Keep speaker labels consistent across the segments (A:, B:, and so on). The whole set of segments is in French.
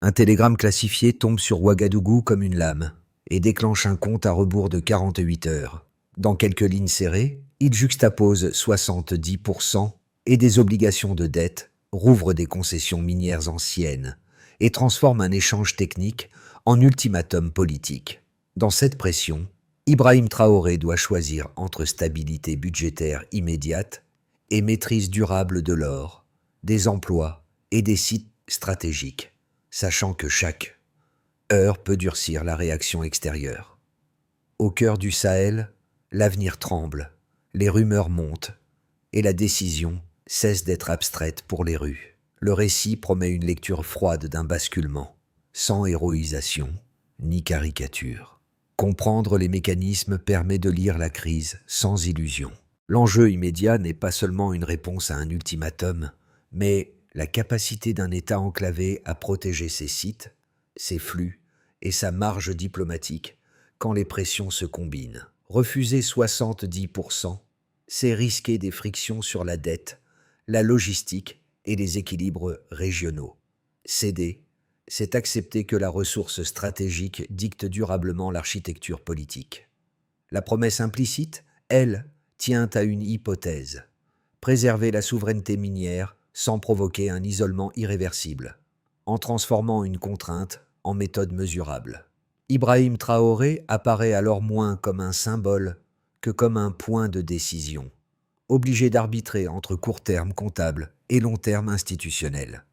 A: Un télégramme classifié tombe sur Ouagadougou comme une lame et déclenche un compte à rebours de 48 heures. Dans quelques lignes serrées, il juxtapose 70% et des obligations de dette, rouvre des concessions minières anciennes et transforme un échange technique en ultimatum politique. Dans cette pression, Ibrahim Traoré doit choisir entre stabilité budgétaire immédiate et maîtrise durable de l'or, des emplois et des sites stratégiques, sachant que chaque heure peut durcir la réaction extérieure. Au cœur du Sahel, l'avenir tremble, les rumeurs montent, et la décision cesse d'être abstraite pour les rues. Le récit promet une lecture froide d'un basculement, sans héroïsation ni caricature. Comprendre les mécanismes permet de lire la crise sans illusion. L'enjeu immédiat n'est pas seulement une réponse à un ultimatum, mais la capacité d'un État enclavé à protéger ses sites, ses flux et sa marge diplomatique quand les pressions se combinent. Refuser 70%, c'est risquer des frictions sur la dette, la logistique et les équilibres régionaux. Céder, c'est accepter que la ressource stratégique dicte durablement l'architecture politique. La promesse implicite, elle, tient à une hypothèse: préserver la souveraineté minière sans provoquer un isolement irréversible, en transformant une contrainte en méthode mesurable. Ibrahim Traoré apparaît alors moins comme un symbole que comme un point de décision, obligé d'arbitrer entre court terme comptable et long terme institutionnel.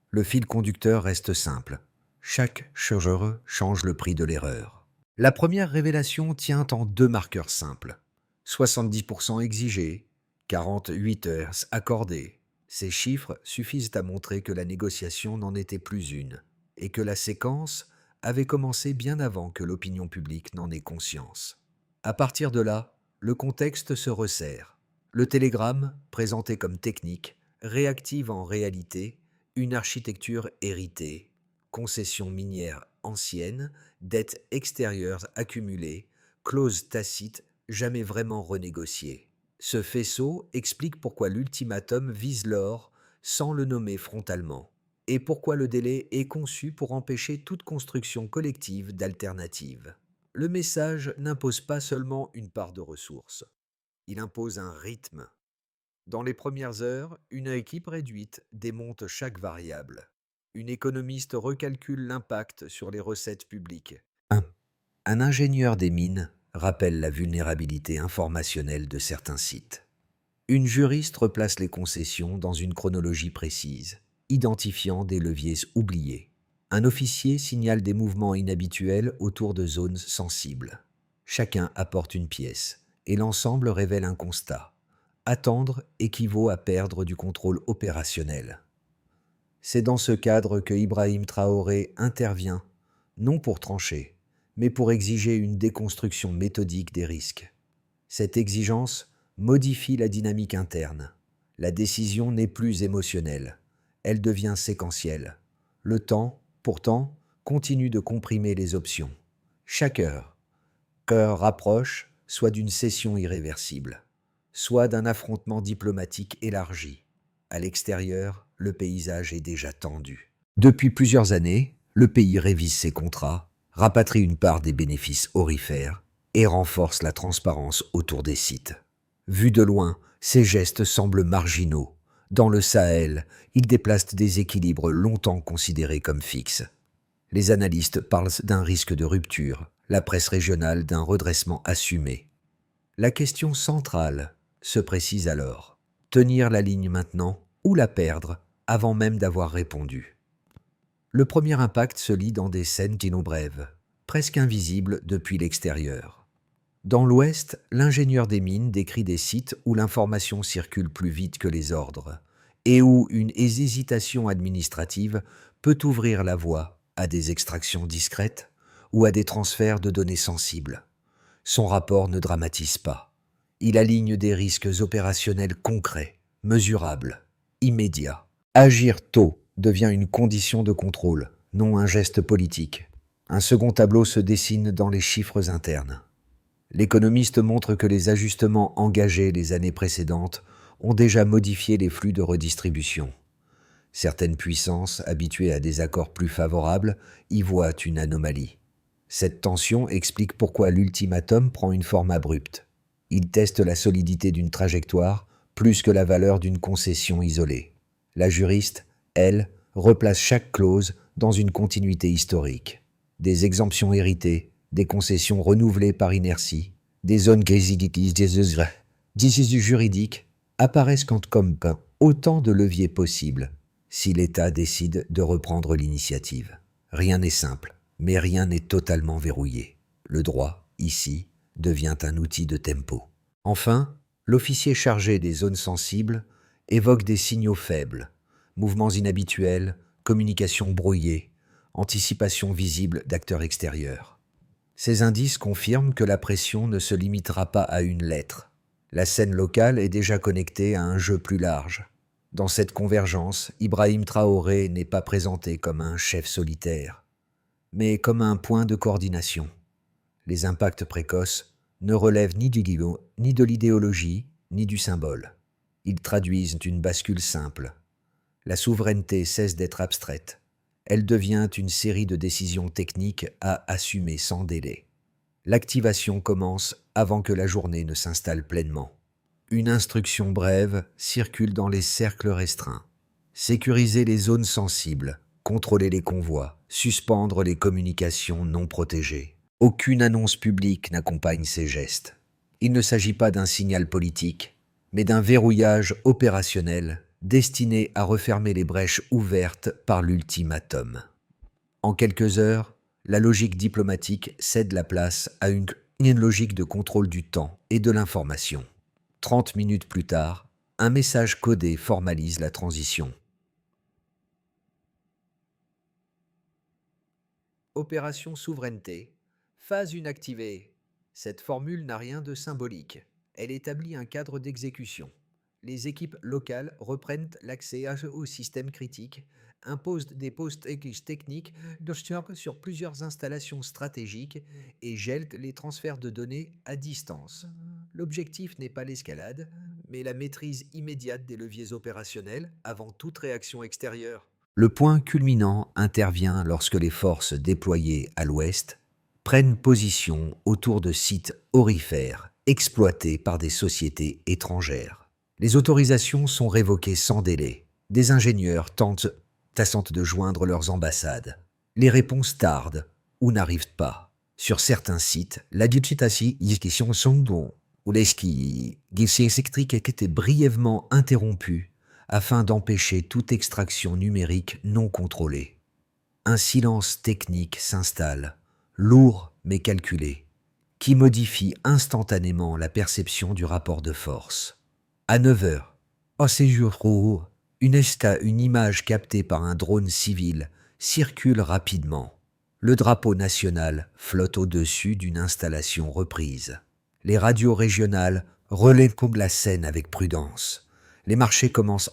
A: Le fil conducteur reste simple. Chaque changeur change le prix de l'erreur. La première révélation tient en deux marqueurs simples. 70% exigés, 48 heures accordées. Ces chiffres suffisent à montrer que la négociation n'en était plus une, et que la séquence avait commencé bien avant que l'opinion publique n'en ait conscience. À partir de là, le contexte se resserre. Le télégramme, présenté comme technique, réactive en réalité une architecture héritée, concessions minières anciennes, dettes extérieures accumulées, clauses tacites jamais vraiment renégociées. Ce faisceau explique pourquoi l'ultimatum vise l'or sans le nommer frontalement, et pourquoi le délai est conçu pour empêcher toute construction collective d'alternatives. Le message n'impose pas seulement une part de ressources, il impose un rythme. Dans les premières heures, une équipe réduite démonte chaque variable. Une économiste recalcule l'impact sur les recettes publiques. Un ingénieur des mines rappelle la vulnérabilité informationnelle de certains sites. Une juriste replace les concessions dans une chronologie précise, identifiant des leviers oubliés. Un officier signale des mouvements inhabituels autour de zones sensibles. Chacun apporte une pièce, et l'ensemble révèle un constat. Attendre équivaut à perdre du contrôle opérationnel. C'est dans ce cadre que Ibrahim Traoré intervient, non pour trancher, mais pour exiger une déconstruction méthodique des risques. Cette exigence modifie la dynamique interne. La décision n'est plus émotionnelle, elle devient séquentielle. Le temps, pourtant, continue de comprimer les options. Chaque heure rapproche soit d'une cession irréversible, soit d'un affrontement diplomatique élargi. À l'extérieur, le paysage est déjà tendu. Depuis plusieurs années, le pays révise ses contrats, rapatrie une part des bénéfices aurifères et renforce la transparence autour des sites. Vus de loin, ces gestes semblent marginaux. Dans le Sahel, ils déplacent des équilibres longtemps considérés comme fixes. Les analystes parlent d'un risque de rupture, la presse régionale d'un redressement assumé. La question centrale se précise alors: tenir la ligne maintenant ou la perdre avant même d'avoir répondu? Le premier impact se lit dans des scènes dino-brèves, presque invisibles depuis l'extérieur. Dans l'Ouest, l'ingénieur des mines décrit des sites où l'information circule plus vite que les ordres et où une hésitation administrative peut ouvrir la voie à des extractions discrètes ou à des transferts de données sensibles. Son rapport ne dramatise pas. Il aligne des risques opérationnels concrets, mesurables, immédiats. Agir tôt devient une condition de contrôle, non un geste politique. Un second tableau se dessine dans les chiffres internes. L'économiste montre que les ajustements engagés les années précédentes ont déjà modifié les flux de redistribution. Certaines puissances, habituées à des accords plus favorables, y voient une anomalie. Cette tension explique pourquoi l'ultimatum prend une forme abrupte. Il teste la solidité d'une trajectoire plus que la valeur d'une concession isolée. La juriste, elle, replace chaque clause dans une continuité historique. Des exemptions héritées, des concessions renouvelées par inertie, des zones grises juridiques apparaissent comme autant de leviers possibles si l'État décide de reprendre l'initiative. Rien n'est simple, mais rien n'est totalement verrouillé. Le droit, ici, devient un outil de tempo. Enfin, l'officier chargé des zones sensibles évoque des signaux faibles, mouvements inhabituels, communication brouillée, anticipation visible d'acteurs extérieurs. Ces indices confirment que la pression ne se limitera pas à une lettre. La scène locale est déjà connectée à un jeu plus large. Dans cette convergence, Ibrahim Traoré n'est pas présenté comme un chef solitaire, mais comme un point de coordination. Les impacts précoces ne relèvent ni de l'idéologie, ni du symbole. Ils traduisent une bascule simple. La souveraineté cesse d'être abstraite. Elle devient une série de décisions techniques à assumer sans délai. L'activation commence avant que la journée ne s'installe pleinement. Une instruction brève circule dans les cercles restreints. Sécuriser les zones sensibles, contrôler les convois, suspendre les communications non protégées. Aucune annonce publique n'accompagne ces gestes. Il ne s'agit pas d'un signal politique, mais d'un verrouillage opérationnel destiné à refermer les brèches ouvertes par l'ultimatum. En quelques heures, la logique diplomatique cède la place à une logique de contrôle du temps et de l'information. 30 minutes plus tard, un message codé formalise la transition. Opération souveraineté. Phase 1 activée. Cette formule n'a rien de symbolique. Elle établit un cadre d'exécution. Les équipes locales reprennent l'accès aux systèmes critiques, imposent des postes techniques sur plusieurs installations stratégiques et gèlent les transferts de données à distance. L'objectif n'est pas l'escalade, mais la maîtrise immédiate des leviers opérationnels avant toute réaction extérieure. Le point culminant intervient lorsque les forces déployées à l'ouest prennent position autour de sites aurifères exploités par des sociétés étrangères. Les autorisations sont révoquées sans délai. Des ingénieurs tentent de joindre leurs ambassades. Les réponses tardent ou n'arrivent pas. Sur certains sites, la digitalisation ou les guichets électriques étaient brièvement interrompus afin d'empêcher toute extraction numérique non contrôlée. Un silence technique s'installe, lourd mais calculé, qui modifie instantanément la perception du rapport de force. À 9 heures, au séjour, une image captée par un drone civil circule rapidement. Le drapeau national flotte au-dessus d'une installation reprise. Les radios régionales relaient la scène avec prudence. Les marchés commencent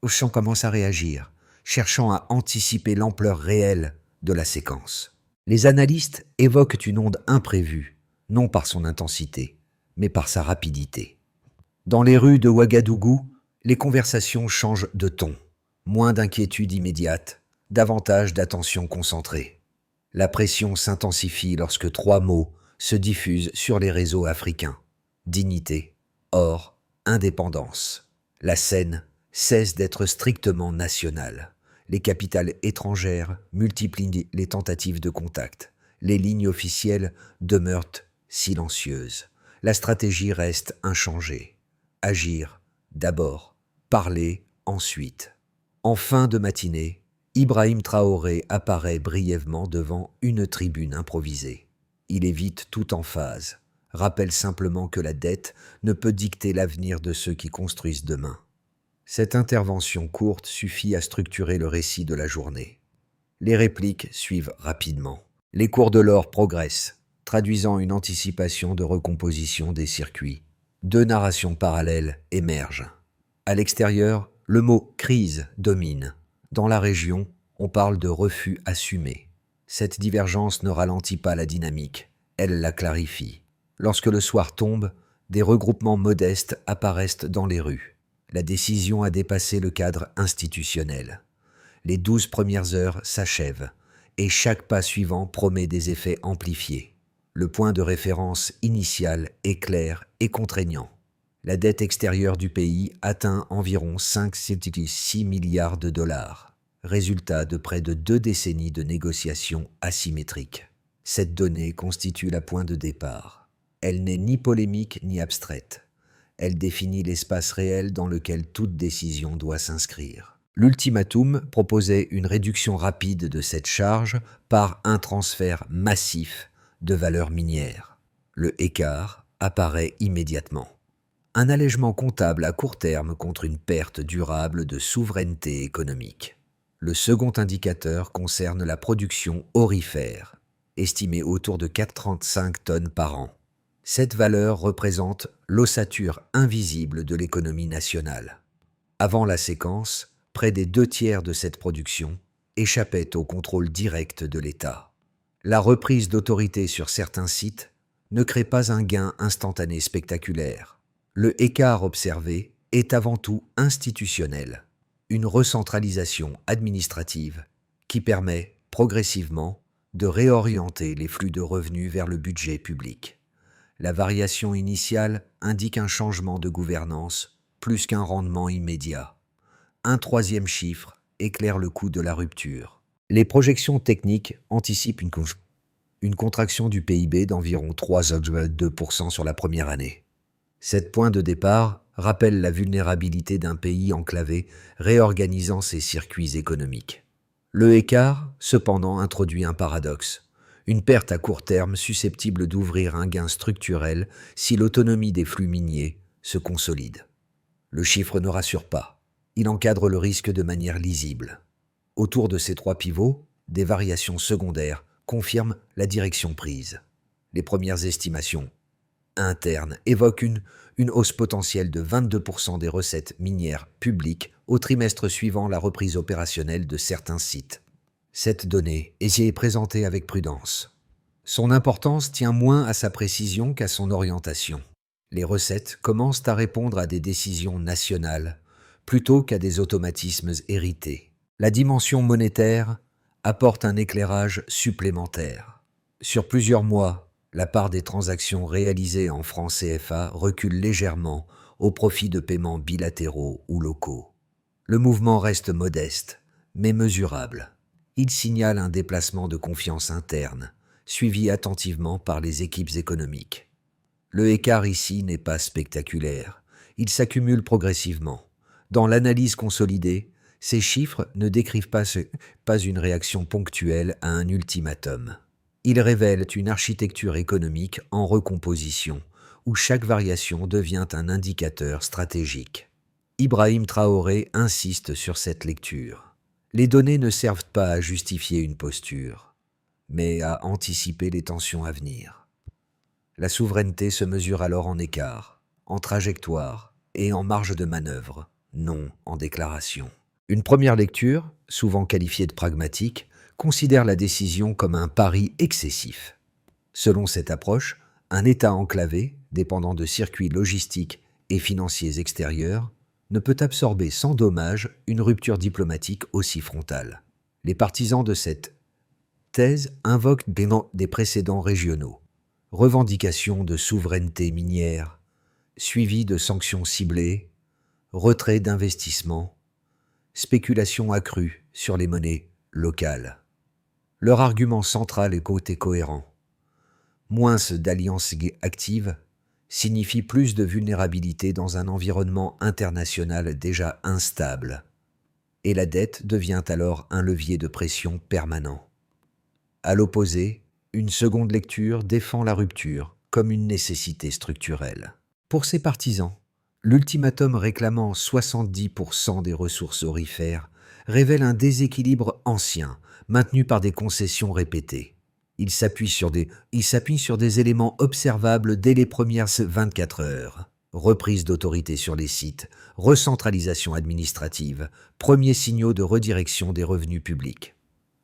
A: à réagir, cherchant à anticiper l'ampleur réelle de la séquence. Les analystes évoquent une onde imprévue, non par son intensité, mais par sa rapidité. Dans les rues de Ouagadougou, les conversations changent de ton. Moins d'inquiétude immédiate, davantage d'attention concentrée. La pression s'intensifie lorsque 3 mots se diffusent sur les réseaux africains. Dignité, or, indépendance. La scène cesse d'être strictement nationale. Les capitales étrangères multiplient les tentatives de contact. Les lignes officielles demeurent silencieuses. La stratégie reste inchangée. Agir d'abord, parler ensuite. En fin de matinée, Ibrahim Traoré apparaît brièvement devant une tribune improvisée. Il évite toute emphase, rappelle simplement que la dette ne peut dicter l'avenir de ceux qui construisent demain. Cette intervention courte suffit à structurer le récit de la journée. Les répliques suivent rapidement. Les cours de l'or progressent, traduisant une anticipation de recomposition des circuits. 2 narrations parallèles émergent. À l'extérieur, le mot « crise » domine. Dans la région, on parle de refus assumé. Cette divergence ne ralentit pas la dynamique, elle la clarifie. Lorsque le soir tombe, des regroupements modestes apparaissent dans les rues. La décision a dépassé le cadre institutionnel. Les 12 premières heures s'achèvent, et chaque pas suivant promet des effets amplifiés. Le point de référence initial est clair et contraignant. La dette extérieure du pays atteint environ 5,6 milliards de dollars, résultat de près de 2 décennies de négociations asymétriques. Cette donnée constitue la point de départ. Elle n'est ni polémique ni abstraite. Elle définit l'espace réel dans lequel toute décision doit s'inscrire. L'ultimatum proposait une réduction rapide de cette charge par un transfert massif de valeurs minières. Le écart apparaît immédiatement. Un allègement comptable à court terme contre une perte durable de souveraineté économique. Le second indicateur concerne la production aurifère, estimée autour de 4,35 tonnes par an. Cette valeur représente l'ossature invisible de l'économie nationale. Avant la séquence, près des 2 tiers de cette production échappaient au contrôle direct de l'État. La reprise d'autorité sur certains sites ne crée pas un gain instantané spectaculaire. Le écart observé est avant tout institutionnel, une recentralisation administrative qui permet progressivement de réorienter les flux de revenus vers le budget public. La variation initiale indique un changement de gouvernance plus qu'un rendement immédiat. Un troisième chiffre éclaire le coût de la rupture. Les projections techniques anticipent une contraction du PIB d'environ 3,2% sur la première année. Cet point de départ rappelle la vulnérabilité d'un pays enclavé réorganisant ses circuits économiques. Le écart, cependant, introduit un paradoxe. Une perte à court terme susceptible d'ouvrir un gain structurel si l'autonomie des flux miniers se consolide. Le chiffre ne rassure pas. Il encadre le risque de manière lisible. Autour de ces 3 pivots, des variations secondaires confirment la direction prise. Les premières estimations internes évoquent une hausse potentielle de 22% des recettes minières publiques au trimestre suivant la reprise opérationnelle de certains sites. Cette donnée est présentée avec prudence. Son importance tient moins à sa précision qu'à son orientation. Les recettes commencent à répondre à des décisions nationales plutôt qu'à des automatismes hérités. La dimension monétaire apporte un éclairage supplémentaire. Sur plusieurs mois, la part des transactions réalisées en francs CFA recule légèrement au profit de paiements bilatéraux ou locaux. Le mouvement reste modeste, mais mesurable. Il signale un déplacement de confiance interne, suivi attentivement par les équipes économiques. Le écart ici n'est pas spectaculaire, il s'accumule progressivement. Dans l'analyse consolidée, ces chiffres ne décrivent pas une réaction ponctuelle à un ultimatum. Ils révèlent une architecture économique en recomposition, où chaque variation devient un indicateur stratégique. Ibrahim Traoré insiste sur cette lecture. Les données ne servent pas à justifier une posture, mais à anticiper les tensions à venir. La souveraineté se mesure alors en écart, en trajectoire et en marge de manœuvre, non en déclaration. Une première lecture, souvent qualifiée de pragmatique, considère la décision comme un pari excessif. Selon cette approche, un État enclavé, dépendant de circuits logistiques et financiers extérieurs, ne peut absorber sans dommage une rupture diplomatique aussi frontale. Les partisans de cette thèse invoquent des précédents régionaux, revendication de souveraineté minière, suivi de sanctions ciblées, retrait d'investissements, spéculation accrue sur les monnaies locales. Leur argument central est côté cohérent. Moins d'alliances actives signifie plus de vulnérabilité dans un environnement international déjà instable, et la dette devient alors un levier de pression permanent. À l'opposé, une seconde lecture défend la rupture comme une nécessité structurelle. Pour ses partisans, l'ultimatum réclamant 70% des ressources aurifères révèle un déséquilibre ancien, maintenu par des concessions répétées. Il s'appuie sur des éléments observables dès les premières 24 heures. Reprise d'autorité sur les sites, recentralisation administrative, premiers signaux de redirection des revenus publics.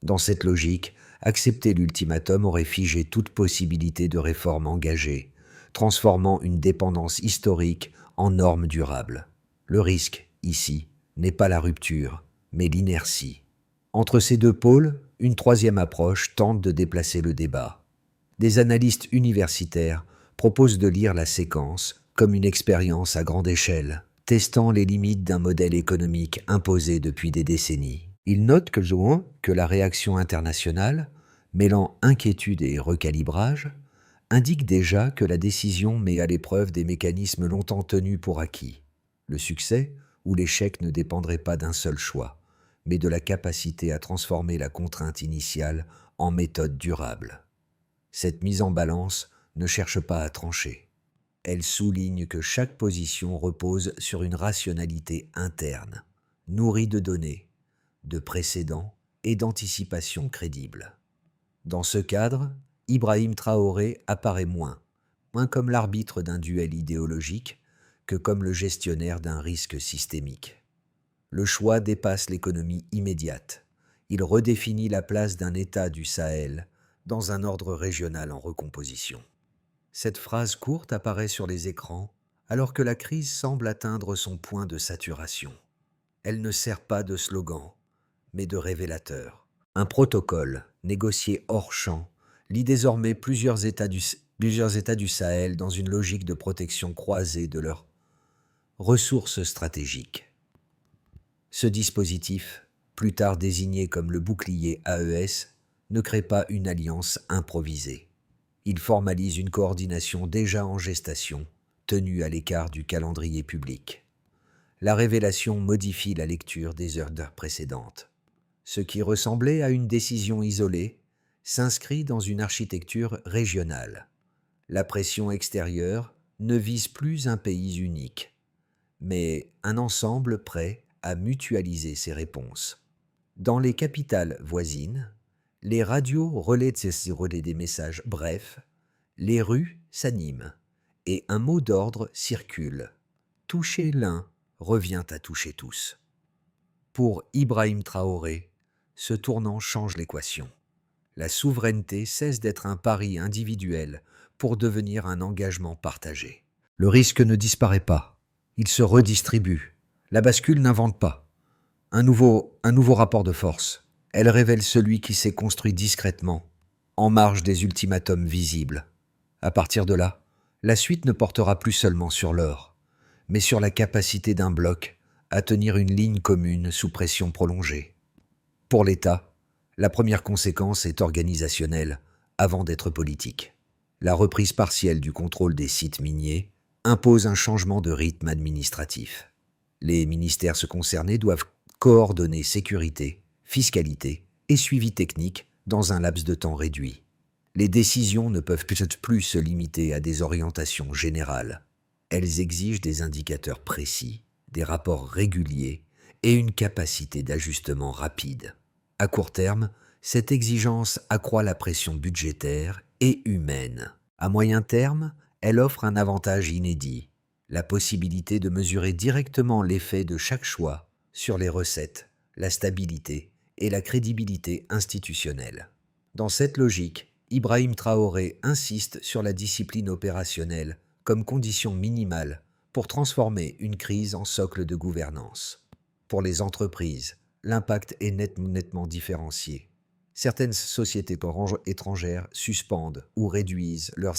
A: Dans cette logique, accepter l'ultimatum aurait figé toute possibilité de réforme engagée, transformant une dépendance historique en norme durable. Le risque, ici, n'est pas la rupture, mais l'inertie. Entre ces deux pôles, une troisième approche tente de déplacer le débat. Des analystes universitaires proposent de lire la séquence comme une expérience à grande échelle, testant les limites d'un modèle économique imposé depuis des décennies. Ils notent que la réaction internationale, mêlant inquiétude et recalibrage, indique déjà que la décision met à l'épreuve des mécanismes longtemps tenus pour acquis. Le succès ou l'échec ne dépendrait pas d'un seul choix, mais de la capacité à transformer la contrainte initiale en méthode durable. Cette mise en balance ne cherche pas à trancher. Elle souligne que chaque position repose sur une rationalité interne, nourrie de données, de précédents et d'anticipations crédibles. Dans ce cadre, Ibrahim Traoré apparaît moins comme l'arbitre d'un duel idéologique que comme le gestionnaire d'un risque systémique. Le choix dépasse l'économie immédiate. Il redéfinit la place d'un État du Sahel dans un ordre régional en recomposition. Cette phrase courte apparaît sur les écrans alors que la crise semble atteindre son point de saturation. Elle ne sert pas de slogan, mais de révélateur. Un protocole, négocié hors champ, lie désormais plusieurs États du Sahel dans une logique de protection croisée de leurs ressources stratégiques. Ce dispositif, plus tard désigné comme le bouclier AES, ne crée pas une alliance improvisée. Il formalise une coordination déjà en gestation, tenue à l'écart du calendrier public. La révélation modifie la lecture des heures précédentes. Ce qui ressemblait à une décision isolée s'inscrit dans une architecture régionale. La pression extérieure ne vise plus un pays unique, mais un ensemble prêt à mutualiser ses réponses. Dans les capitales voisines, les radios relaient des messages brefs, les rues s'animent et un mot d'ordre circule. Toucher l'un revient à toucher tous. Pour Ibrahim Traoré, ce tournant change l'équation. La souveraineté cesse d'être un pari individuel pour devenir un engagement partagé. Le risque ne disparaît pas, il se redistribue. La bascule n'invente pas un nouveau rapport de force. Elle révèle celui qui s'est construit discrètement, en marge des ultimatums visibles. À partir de là, la suite ne portera plus seulement sur l'or, mais sur la capacité d'un bloc à tenir une ligne commune sous pression prolongée. Pour l'État, la première conséquence est organisationnelle avant d'être politique. La reprise partielle du contrôle des sites miniers impose un changement de rythme administratif. Les ministères concernés doivent coordonner sécurité, fiscalité et suivi technique dans un laps de temps réduit. Les décisions ne peuvent peut-être plus se limiter à des orientations générales. Elles exigent des indicateurs précis, des rapports réguliers et une capacité d'ajustement rapide. À court terme, cette exigence accroît la pression budgétaire et humaine. À moyen terme, elle offre un avantage inédit, la possibilité de mesurer directement l'effet de chaque choix sur les recettes, la stabilité et la crédibilité institutionnelle. Dans cette logique, Ibrahim Traoré insiste sur la discipline opérationnelle comme condition minimale pour transformer une crise en socle de gouvernance. Pour les entreprises, l'impact est nettement différencié. Certaines sociétés étrangères suspendent ou réduisent leurs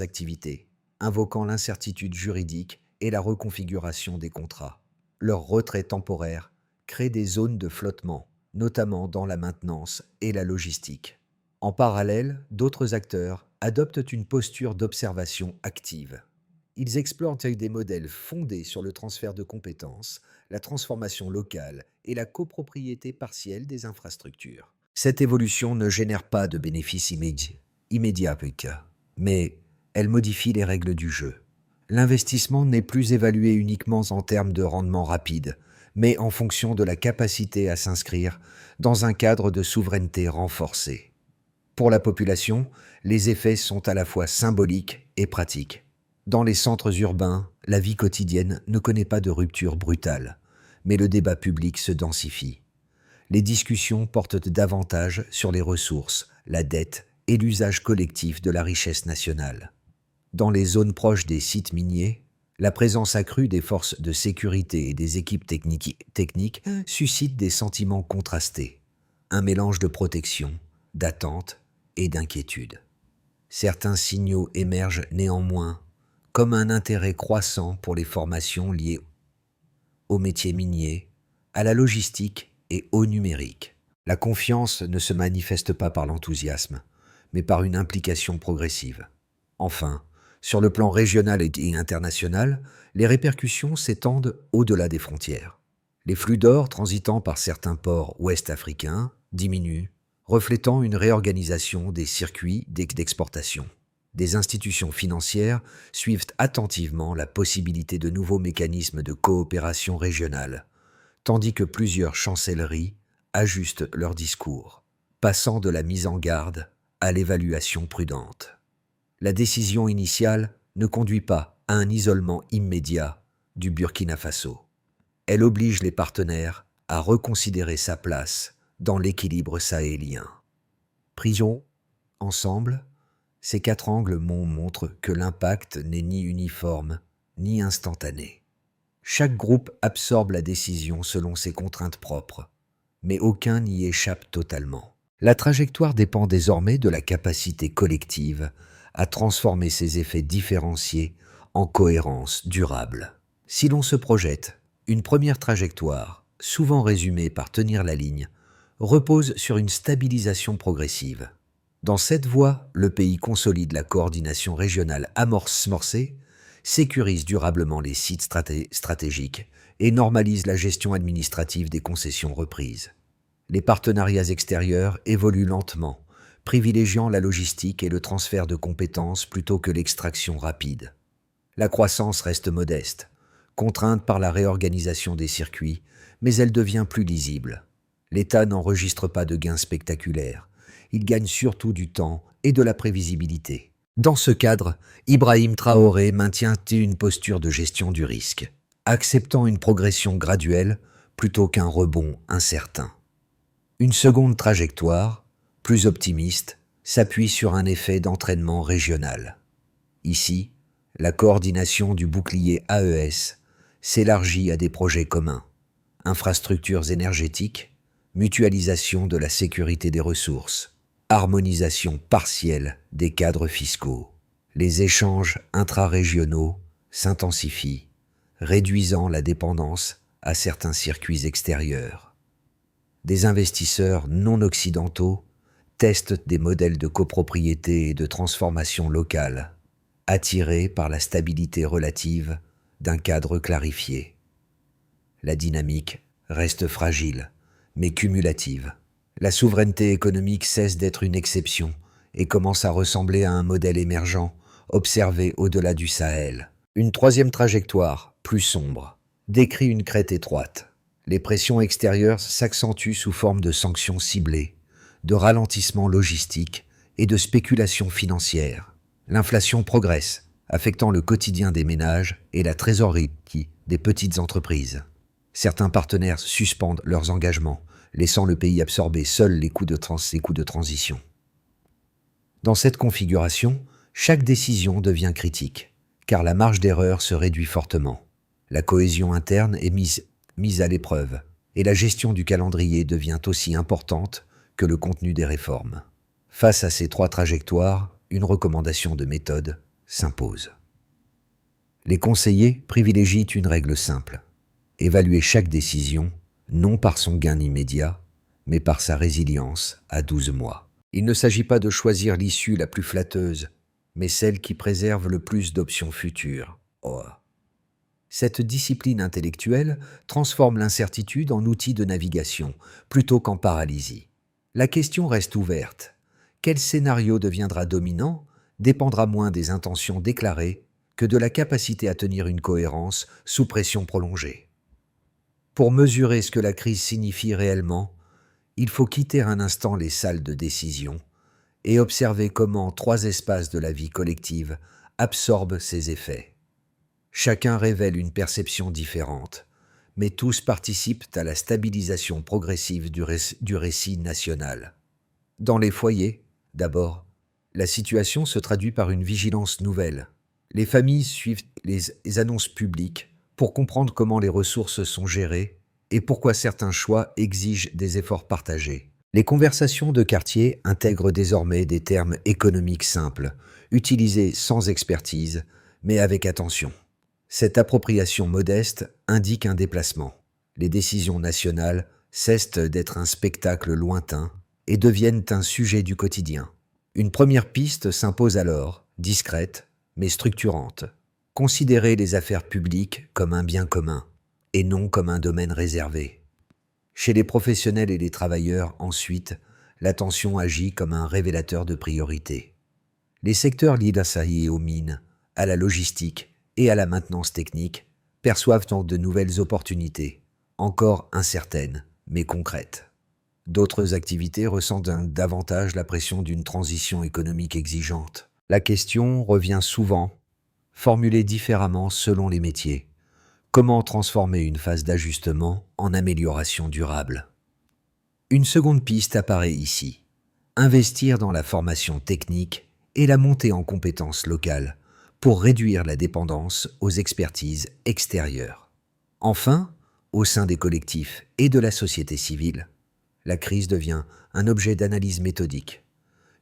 A: activités, invoquant l'incertitude juridique et la reconfiguration des contrats. Leur retrait temporaire crée des zones de flottement, notamment dans la maintenance et la logistique. En parallèle, d'autres acteurs adoptent une posture d'observation active. Ils explorent des modèles fondés sur le transfert de compétences, la transformation locale et la copropriété partielle des infrastructures. Cette évolution ne génère pas de bénéfices immédiats, mais elle modifie les règles du jeu. L'investissement n'est plus évalué uniquement en termes de rendement rapide, mais en fonction de la capacité à s'inscrire dans un cadre de souveraineté renforcé. Pour la population, les effets sont à la fois symboliques et pratiques. Dans les centres urbains, la vie quotidienne ne connaît pas de rupture brutale, mais le débat public se densifie. Les discussions portent davantage sur les ressources, la dette et l'usage collectif de la richesse nationale. Dans les zones proches des sites miniers, La présence accrue des forces de sécurité et des équipes techniques suscite des sentiments contrastés, un mélange de protection, d'attente et d'inquiétude. Certains signaux émergent néanmoins, comme un intérêt croissant pour les formations liées aux métiers miniers, à la logistique et au numérique. La confiance ne se manifeste pas par l'enthousiasme, mais par une implication progressive. Enfin, sur le plan régional et international, les répercussions s'étendent au-delà des frontières. Les flux d'or transitant par certains ports ouest-africains diminuent, reflétant une réorganisation des circuits d'exportation. Des institutions financières suivent attentivement la possibilité de nouveaux mécanismes de coopération régionale, tandis que plusieurs chancelleries ajustent leur discours, passant de la mise en garde à l'évaluation prudente. La décision initiale ne conduit pas à un isolement immédiat du Burkina Faso. Elle oblige les partenaires à reconsidérer sa place dans l'équilibre sahélien. Prions ensemble, ces 4 angles montrent que l'impact n'est ni uniforme ni instantané. Chaque groupe absorbe la décision selon ses contraintes propres, mais aucun n'y échappe totalement. La trajectoire dépend désormais de la capacité collective à transformer ces effets différenciés en cohérence durable. Si l'on se projette, une première trajectoire, souvent résumée par tenir la ligne, repose sur une stabilisation progressive. Dans cette voie, le pays consolide la coordination régionale amorcée, sécurise durablement les sites stratégiques et normalise la gestion administrative des concessions reprises. Les partenariats extérieurs évoluent lentement, privilégiant la logistique et le transfert de compétences plutôt que l'extraction rapide. La croissance reste modeste, contrainte par la réorganisation des circuits, mais elle devient plus lisible. L'État n'enregistre pas de gains spectaculaires. Il gagne surtout du temps et de la prévisibilité. Dans ce cadre, Ibrahim Traoré maintient une posture de gestion du risque, acceptant une progression graduelle plutôt qu'un rebond incertain. Une seconde trajectoire, plus optimiste, s'appuie sur un effet d'entraînement régional. Ici, la coordination du bouclier AES s'élargit à des projets communs, infrastructures énergétiques, mutualisation de la sécurité des ressources, harmonisation partielle des cadres fiscaux. Les échanges intra-régionaux s'intensifient, réduisant la dépendance à certains circuits extérieurs. Des investisseurs non occidentaux testent des modèles de copropriété et de transformation locale, attirés par la stabilité relative d'un cadre clarifié. La dynamique reste fragile, mais cumulative. La souveraineté économique cesse d'être une exception et commence à ressembler à un modèle émergent, observé au-delà du Sahel. Une troisième trajectoire, plus sombre, décrit une crête étroite. Les pressions extérieures s'accentuent sous forme de sanctions ciblées, de ralentissements logistiques et de spéculations financières. L'inflation progresse, affectant le quotidien des ménages et la trésorerie des petites entreprises. Certains partenaires suspendent leurs engagements, laissant le pays absorber seul les coûts de transition. Dans cette configuration, chaque décision devient critique, car la marge d'erreur se réduit fortement. La cohésion interne est mise à l'épreuve, et la gestion du calendrier devient aussi importante que le contenu des réformes. Face à ces 3 trajectoires, une recommandation de méthode s'impose. Les conseillers privilégient une règle simple: évaluer chaque décision, non par son gain immédiat, mais par sa résilience à 12 mois. Il ne s'agit pas de choisir l'issue la plus flatteuse, mais celle qui préserve le plus d'options futures. Oh. Cette discipline intellectuelle transforme l'incertitude en outil de navigation, plutôt qu'en paralysie. La question reste ouverte. Quel scénario deviendra dominant dépendra moins des intentions déclarées que de la capacité à tenir une cohérence sous pression prolongée. Pour mesurer ce que la crise signifie réellement, il faut quitter un instant les salles de décision et observer comment 3 espaces de la vie collective absorbent ces effets. Chacun révèle une perception différente, mais tous participent à la stabilisation progressive du récit national. Dans les foyers, d'abord, la situation se traduit par une vigilance nouvelle. Les familles suivent les annonces publiques pour comprendre comment les ressources sont gérées et pourquoi certains choix exigent des efforts partagés. Les conversations de quartier intègrent désormais des termes économiques simples, utilisés sans expertise, mais avec attention. Cette appropriation modeste indique un déplacement. Les décisions nationales cessent d'être un spectacle lointain et deviennent un sujet du quotidien. Une première piste s'impose alors, discrète, mais structurante. Considérer les affaires publiques comme un bien commun, et non comme un domaine réservé. Chez les professionnels et les travailleurs, ensuite, l'attention agit comme un révélateur de priorité. Les secteurs liés aux mines, à la logistique et à la maintenance technique perçoivent donc de nouvelles opportunités, encore incertaines, mais concrètes. D'autres activités ressentent davantage la pression d'une transition économique exigeante. La question revient souvent, formulée différemment selon les métiers. Comment transformer une phase d'ajustement en amélioration durable? Une seconde piste apparaît ici. Investir dans la formation technique et la montée en compétences locales pour réduire la dépendance aux expertises extérieures. Enfin, au sein des collectifs et de la société civile, la crise devient un objet d'analyse méthodique.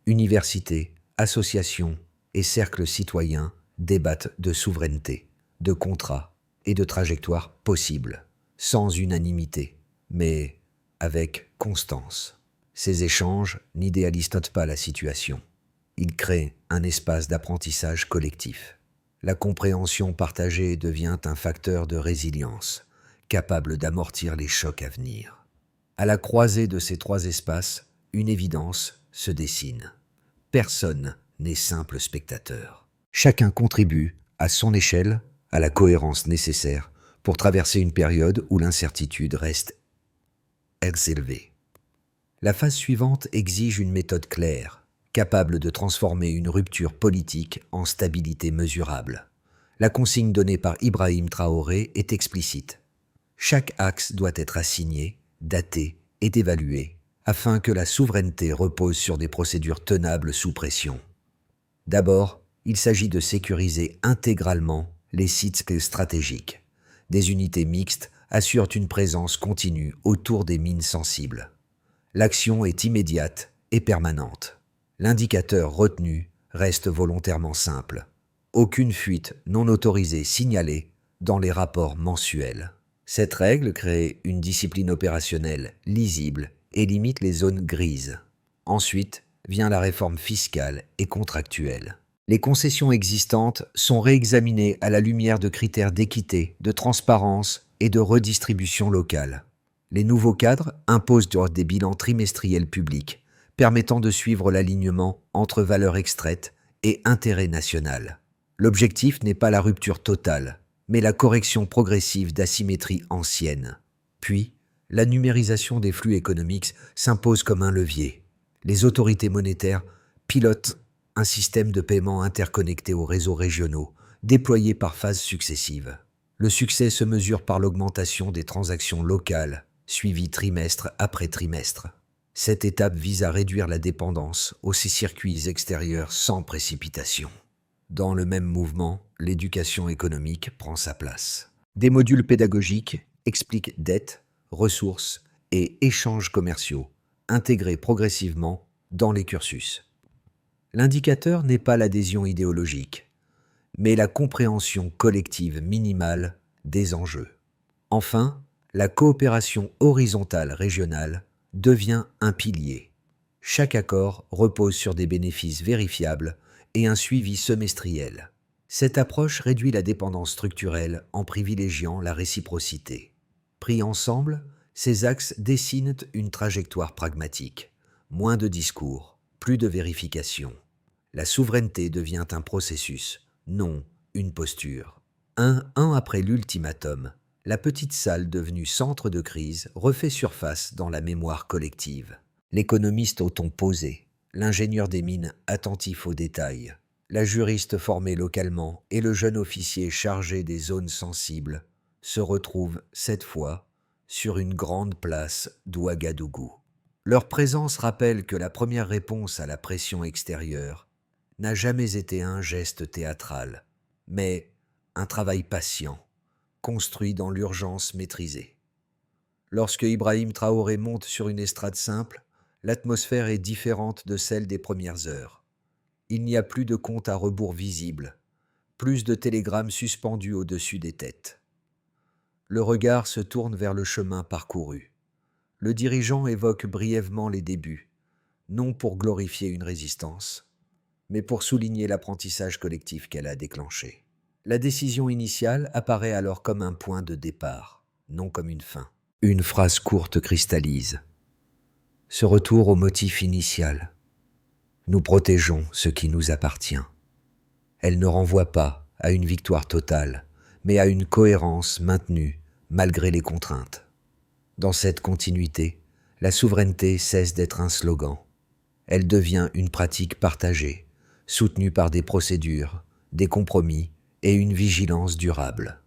A: Universités, associations et cercles citoyens débattent de souveraineté, de contrats et de trajectoires possibles, sans unanimité, mais avec constance. Ces échanges n'idéalisent pas la situation. Ils créent un espace d'apprentissage collectif. La compréhension partagée devient un facteur de résilience, capable d'amortir les chocs à venir. À la croisée de ces trois espaces, une évidence se dessine. Personne n'est simple spectateur. Chacun contribue, à son échelle, à la cohérence nécessaire pour traverser une période où l'incertitude reste élevée. La phase suivante exige une méthode claire, capable de transformer une rupture politique en stabilité mesurable. La consigne donnée par Ibrahim Traoré est explicite. Chaque axe doit être assigné, daté et évalué, afin que la souveraineté repose sur des procédures tenables sous pression. D'abord, il s'agit de sécuriser intégralement les sites stratégiques. Des unités mixtes assurent une présence continue autour des mines sensibles. L'action est immédiate et permanente. L'indicateur retenu reste volontairement simple. Aucune fuite non autorisée signalée dans les rapports mensuels. Cette règle crée une discipline opérationnelle lisible et limite les zones grises. Ensuite vient la réforme fiscale et contractuelle. Les concessions existantes sont réexaminées à la lumière de critères d'équité, de transparence et de redistribution locale. Les nouveaux cadres imposent des bilans trimestriels publics, permettant de suivre l'alignement entre valeurs extraites et intérêt national. L'objectif n'est pas la rupture totale, mais la correction progressive d'asymétries anciennes. Puis, la numérisation des flux économiques s'impose comme un levier. Les autorités monétaires pilotent un système de paiement interconnecté aux réseaux régionaux, déployé par phases successives. Le succès se mesure par l'augmentation des transactions locales, suivies trimestre après trimestre. Cette étape vise à réduire la dépendance aux circuits extérieurs sans précipitation. Dans le même mouvement, l'éducation économique prend sa place. Des modules pédagogiques expliquent dettes, ressources et échanges commerciaux, intégrés progressivement dans les cursus. L'indicateur n'est pas l'adhésion idéologique, mais la compréhension collective minimale des enjeux. Enfin, la coopération horizontale régionale devient un pilier. Chaque accord repose sur des bénéfices vérifiables et un suivi semestriel. Cette approche réduit la dépendance structurelle en privilégiant la réciprocité. Pris ensemble, ces axes dessinent une trajectoire pragmatique. Moins de discours, plus de vérification. La souveraineté devient un processus, non une posture. Un an après l'ultimatum, la petite salle devenue centre de crise refait surface dans la mémoire collective. L'économiste au ton posé, l'ingénieur des mines attentif aux détails, la juriste formée localement et le jeune officier chargé des zones sensibles se retrouvent cette fois sur une grande place d'Ouagadougou. Leur présence rappelle que la première réponse à la pression extérieure n'a jamais été un geste théâtral, mais un travail patient, construit dans l'urgence maîtrisée. Lorsque Ibrahim Traoré monte sur une estrade simple, l'atmosphère est différente de celle des premières heures. Il n'y a plus de compte à rebours visible, plus de télégrammes suspendus au-dessus des têtes. Le regard se tourne vers le chemin parcouru. Le dirigeant évoque brièvement les débuts, non pour glorifier une résistance, mais pour souligner l'apprentissage collectif qu'elle a déclenché. La décision initiale apparaît alors comme un point de départ, non comme une fin. Une phrase courte cristallise. Ce retour au motif initial. Nous protégeons ce qui nous appartient. Elle ne renvoie pas à une victoire totale, mais à une cohérence maintenue malgré les contraintes. Dans cette continuité, la souveraineté cesse d'être un slogan. Elle devient une pratique partagée, soutenue par des procédures, des compromis et une vigilance durable.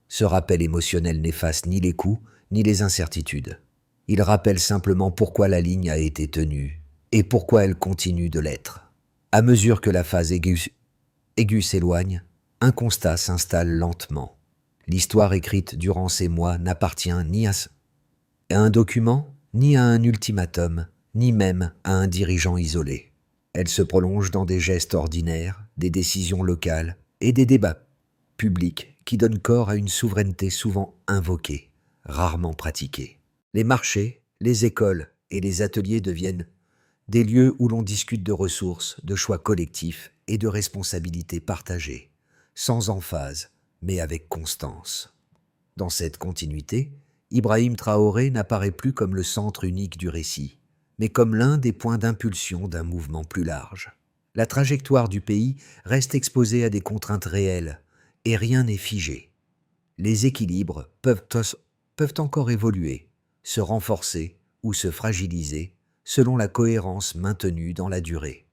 A: Ce rappel émotionnel n'efface ni les coups ni les incertitudes. Il rappelle simplement pourquoi la ligne a été tenue et pourquoi elle continue de l'être. À mesure que la phase aiguë s'éloigne, un constat s'installe lentement. L'histoire écrite durant ces mois n'appartient ni à un document, ni à un ultimatum, ni même à un dirigeant isolé. Elle se prolonge dans des gestes ordinaires, des décisions locales et des débats publics qui donnent corps à une souveraineté souvent invoquée, rarement pratiquée. Les marchés, les écoles et les ateliers deviennent des lieux où l'on discute de ressources, de choix collectifs et de responsabilités partagées, sans emphase, mais avec constance. Dans cette continuité, Ibrahim Traoré n'apparaît plus comme le centre unique du récit, mais comme l'un des points d'impulsion d'un mouvement plus large. La trajectoire du pays reste exposée à des contraintes réelles, et rien n'est figé. Les équilibres peuvent encore évoluer, se renforcer ou se fragiliser selon la cohérence maintenue dans la durée.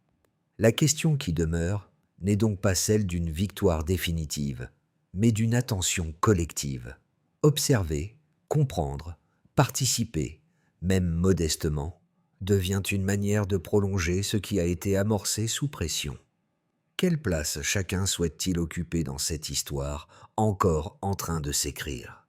A: La question qui demeure n'est donc pas celle d'une victoire définitive, mais d'une attention collective. Observer, comprendre, participer, même modestement, devient une manière de prolonger ce qui a été amorcé sous pression. Quelle place chacun souhaite-t-il occuper dans cette histoire encore en train de s'écrire ?